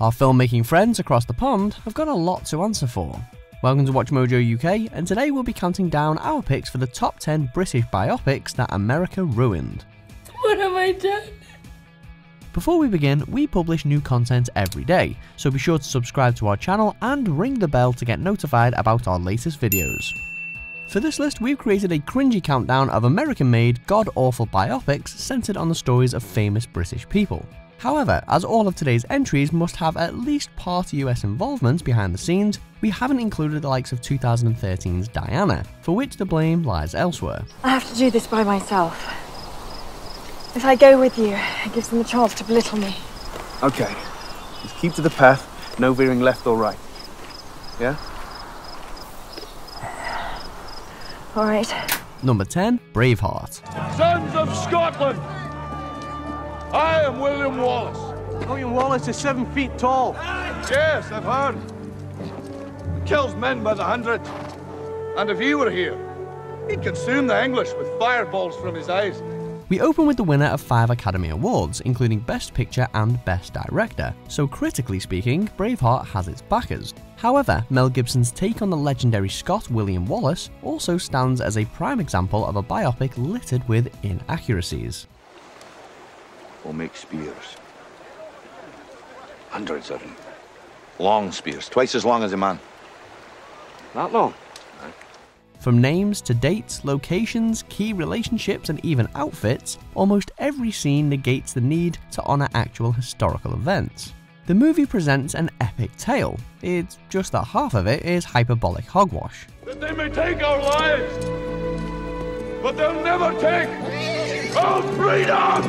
Our filmmaking friends across the pond have got a lot to answer for. Welcome to Watch Mojo UK, and today we'll be counting down our picks for the top 10 British biopics that America ruined. What have I done? Before we begin, we publish new content every day, so be sure to subscribe to our channel and ring the bell to get notified about our latest videos. For this list, we've created a cringy countdown of American-made, god-awful biopics centered on the stories of famous British people. However, as all of today's entries must have at least part US involvement behind the scenes, we haven't included the likes of 2013's Diana, for which the blame lies elsewhere. I have to do this by myself. If I go with you, it gives them a chance to belittle me. Okay, just keep to the path, no veering left or right. Yeah? All right. Number 10, Braveheart. Sons of Scotland! I am William Wallace. William Wallace is 7 feet tall. Yes, I've heard. He kills men by the hundred. And if he were here, he'd consume the English with fireballs from his eyes. We open with the winner of 5 Academy Awards, including Best Picture and Best Director, so critically speaking, Braveheart has its backers. However, Mel Gibson's take on the legendary Scot William Wallace also stands as a prime example of a biopic littered with inaccuracies. We'll make spears. Hundreds of them. Long spears, twice as long as a man. Not long. From names to dates, locations, key relationships, and even outfits, almost every scene negates the need to honour actual historical events. The movie presents an epic tale. It's just that half of it is hyperbolic hogwash. That they may take our lives, but they'll never take our freedom!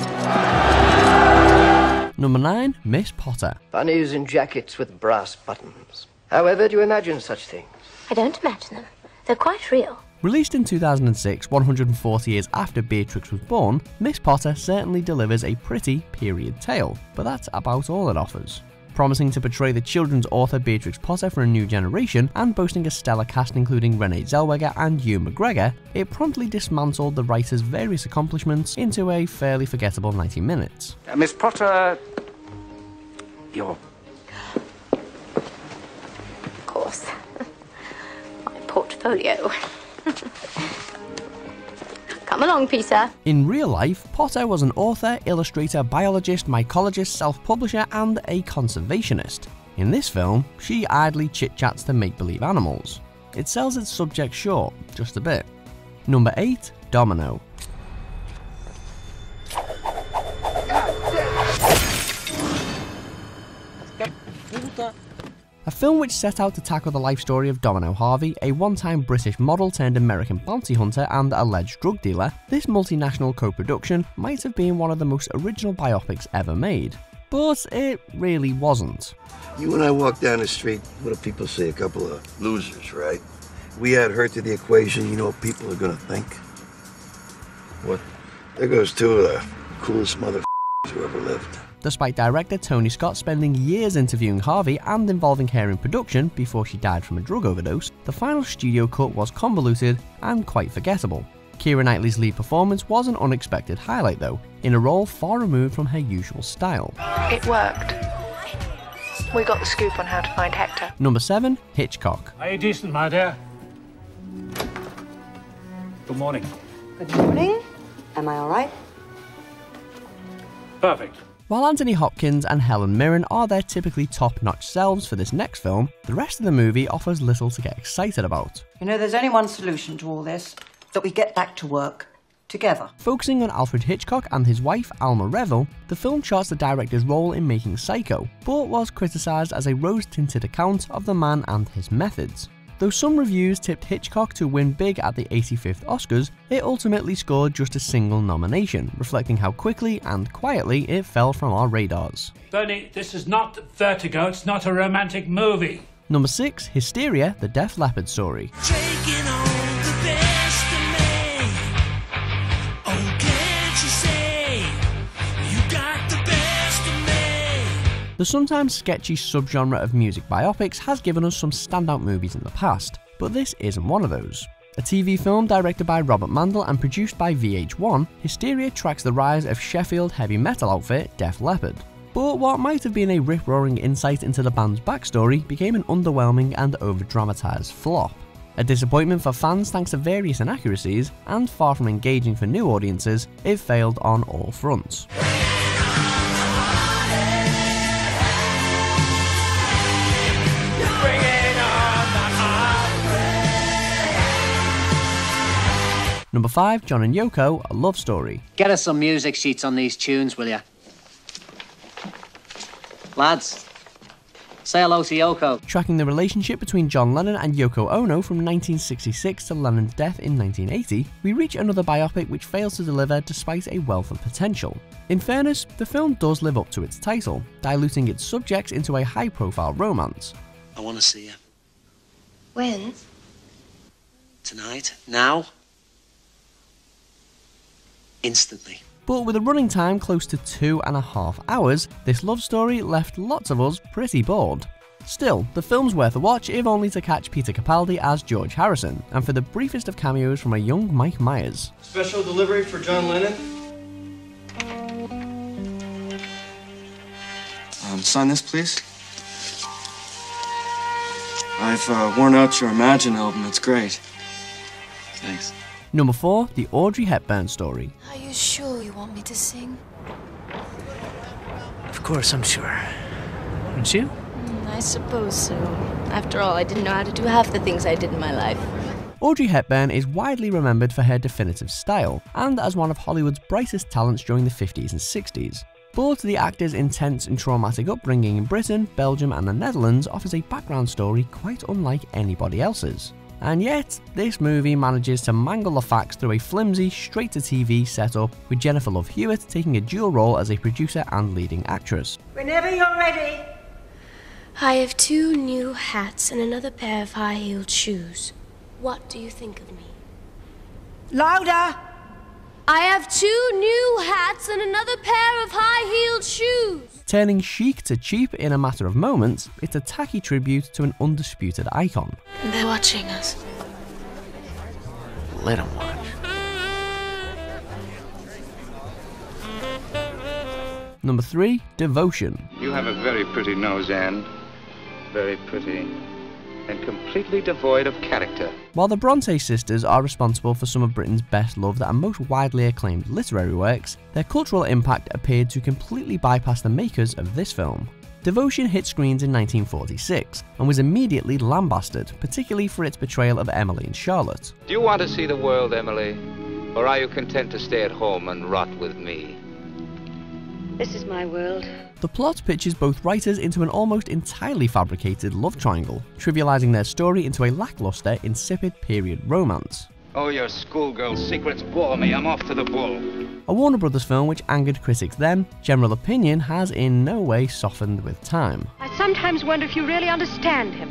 Number 9, Miss Potter. Bunnies in jackets with brass buttons. However do you imagine such things? I don't imagine them. They're quite real. Released in 2006, 140 years after Beatrix was born, Miss Potter certainly delivers a pretty period tale, but that's about all it offers. Promising to portray the children's author Beatrix Potter for a new generation and boasting a stellar cast including Renee Zellweger and Ewan McGregor, it promptly dismantled the writer's various accomplishments into a fairly forgettable 90 minutes. Miss Potter, you're... Of course. My portfolio. Come along, Peter. In real life, Potter was an author, illustrator, biologist, mycologist, self-publisher, and a conservationist. In this film, she idly chit-chats to make-believe animals. It sells its subject short, just a bit. Number 8, Domino. A film which set out to tackle the life story of Domino Harvey, a one-time British model turned American bounty hunter and alleged drug dealer, this multinational co-production might have been one of the most original biopics ever made. But it really wasn't. You and I walk down the street, what do people say? A couple of losers, right? We add her to the equation, you know what people are gonna think? What? There goes 2 of the coolest motherfuckers who ever lived. Despite director Tony Scott spending years interviewing Harvey and involving her in production before she died from a drug overdose, the final studio cut was convoluted and quite forgettable. Keira Knightley's lead performance was an unexpected highlight though, in a role far removed from her usual style. It worked. We got the scoop on how to find Hector. Number 7, Hitchcock. Are you decent, my dear? Good morning. Good morning. Am I all right? Perfect. While Anthony Hopkins and Helen Mirren are their typically top-notch selves for this next film, the rest of the movie offers little to get excited about. You know, there's only one solution to all this, that we get back to work together. Focusing on Alfred Hitchcock and his wife, Alma Reville, the film charts the director's role in making Psycho, but was criticised as a rose-tinted account of the man and his methods. Though some reviews tipped Hitchcock to win big at the 85th Oscars, it ultimately scored just a single nomination, reflecting how quickly and quietly it fell from our radars. Bernie, this is not Vertigo, it's not a romantic movie. Number 6, Hysteria, the Def Leppard story. The sometimes sketchy subgenre of music biopics has given us some standout movies in the past, but this isn't one of those. A TV film directed by Robert Mandel and produced by VH1, Hysteria tracks the rise of Sheffield heavy metal outfit Def Leppard. But what might have been a rip-roaring insight into the band's backstory became an underwhelming and over-dramatised flop. A disappointment for fans thanks to various inaccuracies, and far from engaging for new audiences, it failed on all fronts. Number 5, John and Yoko, A Love Story. Get us some music sheets on these tunes, will ya? Lads, say hello to Yoko. Tracking the relationship between John Lennon and Yoko Ono from 1966 to Lennon's death in 1980, we reach another biopic which fails to deliver despite a wealth of potential. In fairness, the film does live up to its title, diluting its subjects into a high-profile romance. I want to see you. When? Tonight? Now? Instantly. But with a running time close to 2.5 hours, this love story left lots of us pretty bored. Still, the film's worth a watch if only to catch Peter Capaldi as George Harrison, and for the briefest of cameos from a young Mike Myers. Special delivery for John Lennon. Sign this, please. I've worn out your Imagine album. It's great. Thanks. Number 4, the Audrey Hepburn story. Are you sure you want me to sing? Of course, I'm sure. Aren't you? I suppose so. After all, I didn't know how to do half the things I did in my life. Audrey Hepburn is widely remembered for her definitive style, and as one of Hollywood's brightest talents during the 50s and 60s. But the actor's intense and traumatic upbringing in Britain, Belgium and the Netherlands offers a background story quite unlike anybody else's. And yet, this movie manages to mangle the facts through a flimsy, straight-to-TV setup, with Jennifer Love Hewitt taking a dual role as a producer and leading actress. Whenever you're ready. I have 2 new hats and another pair of high-heeled shoes. What do you think of me? Louder! I have 2 new hats and another pair of high-heeled shoes. Turning chic to cheap in a matter of moments, it's a tacky tribute to an undisputed icon. They're watching us. Let them watch. Number 3, Devotion. You have a very pretty nose, Anne. Very pretty. And completely devoid of character. While the Bronte sisters are responsible for some of Britain's best loved and most widely acclaimed literary works, their cultural impact appeared to completely bypass the makers of this film. Devotion hit screens in 1946 and was immediately lambasted, particularly for its portrayal of Emily and Charlotte. Do you want to see the world, Emily? Or are you content to stay at home and rot with me? This is my world. The plot pitches both writers into an almost entirely fabricated love triangle, trivializing their story into a lackluster, insipid period romance. Oh, your schoolgirl secrets bore me. I'm off to the bull. A Warner Brothers film which angered critics then, general opinion has in no way softened with time. I sometimes wonder if you really understand him.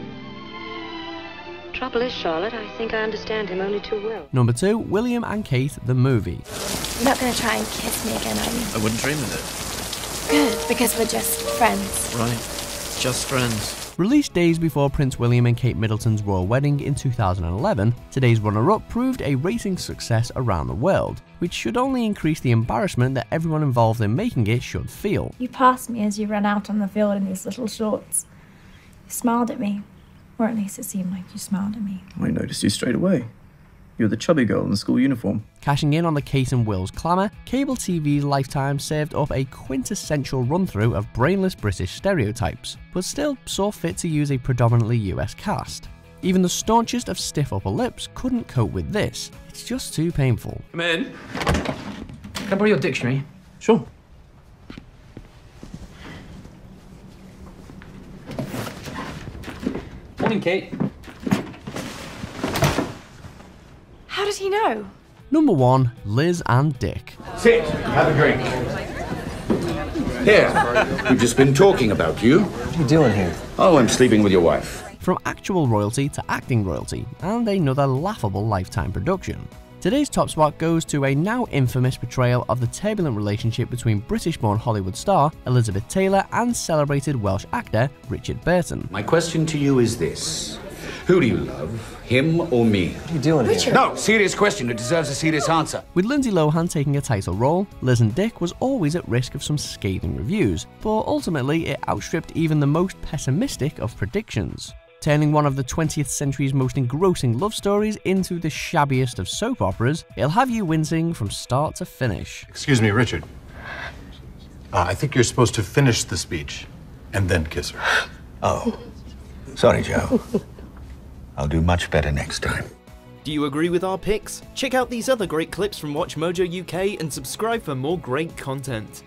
Trouble is, Charlotte, I think I understand him only too well. Number 2, William and Kate, the movie. You're not going to try and kiss me again, are you? I wouldn't dream of it. Good, because we're just friends. Right. Just friends. Released days before Prince William and Kate Middleton's royal wedding in 2011, today's runner-up proved a racing success around the world, which should only increase the embarrassment that everyone involved in making it should feel. You passed me as you ran out on the field in these little shorts. You smiled at me, or at least it seemed like you smiled at me. I noticed you straight away. You're the chubby girl in the school uniform. Cashing in on the Kate and Will's clamour, cable TV's lifetime served up a quintessential run-through of brainless British stereotypes, but still saw fit to use a predominantly US cast. Even the staunchest of stiff upper lips couldn't cope with this. It's just too painful. Come in. Can I borrow your dictionary? Sure. Morning, Kate. How did he know? Number 1, Liz and Dick. Sit, have a drink. Here, we've just been talking about you. What are you doing here? Oh, I'm sleeping with your wife. From actual royalty to acting royalty, and another laughable Lifetime production. Today's top spot goes to a now infamous portrayal of the turbulent relationship between British-born Hollywood star Elizabeth Taylor and celebrated Welsh actor Richard Burton. My question to you is this. Who do you love, him or me? What are you doing here? No, serious question. It deserves a serious answer. With Lindsay Lohan taking a title role, Liz and Dick was always at risk of some scathing reviews, but ultimately it outstripped even the most pessimistic of predictions, turning one of the 20th century's most engrossing love stories into the shabbiest of soap operas. It'll have you wincing from start to finish. Excuse me, Richard. I think you're supposed to finish the speech and then kiss her. Oh, sorry, Joe. I'll do much better next time. Do you agree with our picks? Check out these other great clips from Watch Mojo UK and subscribe for more great content.